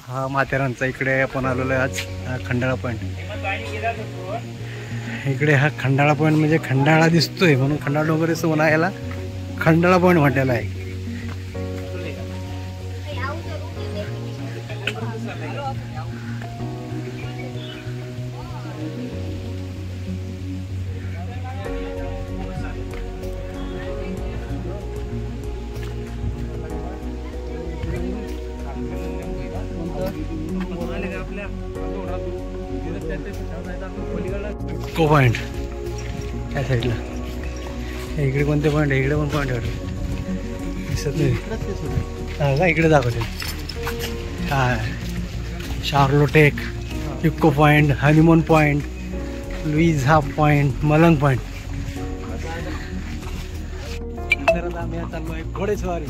हा माथेरानचा इकडे आपण आलेलो आहे आज खंडाळा पॉईंट. इकडे हा खंडाळा पॉईंट म्हणजे खंडाळा दिसतोय म्हणून खंडाळा डोंगर सोना याला खंडाळा पॉईंट म्हटलेला आहे. इको पॉइंट त्या साईडला. इकडे कोणते पॉईंट आहे? इकडे पण पॉईंट आहे दिसत नाही. हा का इकडे दाखवते. हा Charlotte Lake, Echo Point, Honeymoon Point, Louisa हा पॉइंट, मलंग पॉइंट. तर आम्ही चाललो आहे घोडेस्वारी.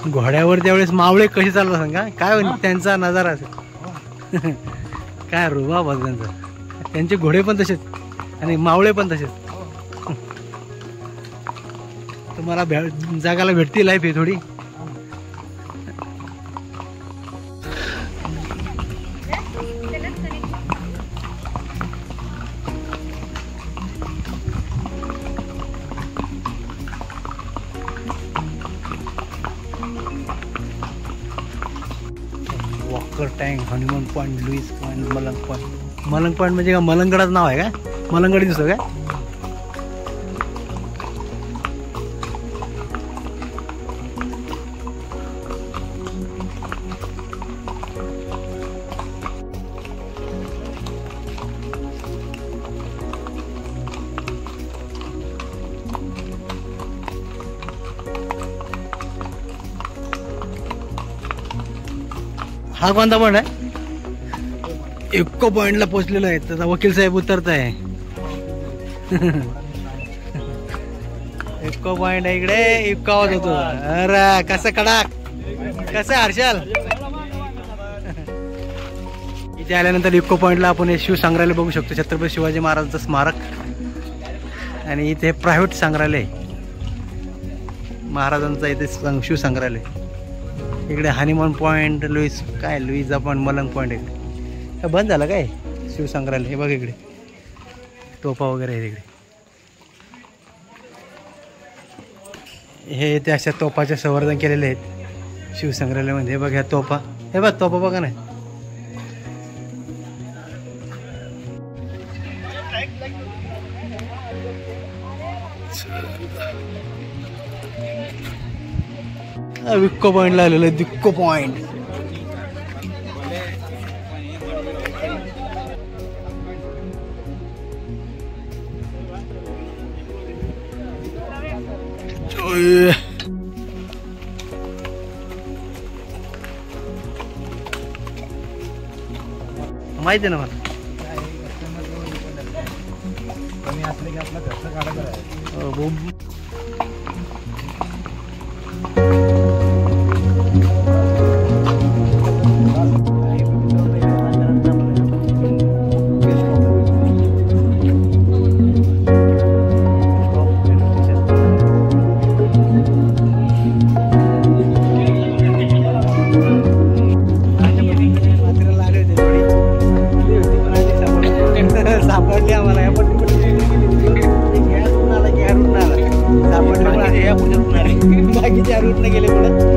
घोड्यावर त्यावेळेस मावळे कसे चालतात सांगा, काय त्यांचा नजारा असेल. काय रुबाब त्यांचा. त्यांचे घोडे पण तसेच आणि मावळे पण तसेच. तुम्हाला जगाला भेटती लाईफ आहे थोडी. Walker tank, honeymoon point, Lewis point, Malang point. Malang point म्हणजे का मलंगडाचं नाव आहे का? मलंगड दिसतो का? हा कोणता पॉईंट आहे? इको पॉइंटला पोहोचलेलो आहे. त्याचा वकील साहेब उतरत आहे. इको पॉइंट आहे इकडे. इको आवाज होतो. अरे कसं कडक, कसं हर्षल. इथे आल्यानंतर इको पॉइंटला आपण हे शिवसंग्रहालय बघू शकतो, छत्रपती शिवाजी महाराजांचं स्मारक. आणि इथे प्रायव्हेट संग्रहालय महाराजांचा, इथे शिवसंग्रहालय. इकडे honeymoon point, Luisa point, Malang point. इकडे बंद झालं काय शिवसंग्रहालय? हे बघ इकडे तोफा वगैरे आहे तिकडे. हे ते अशा तोफाचे संवर्धन केलेले आहेत शिवसंग्रहालयामध्ये. हे बघ ह्या तोफा, हे बघ तोफा बघा ना. इको पॉइंटला आलेलो आहे. इको पॉइंट माहिती आहे ना मला. सापडली आम्हाला या बाकीच्या रूटने गेले पुढे.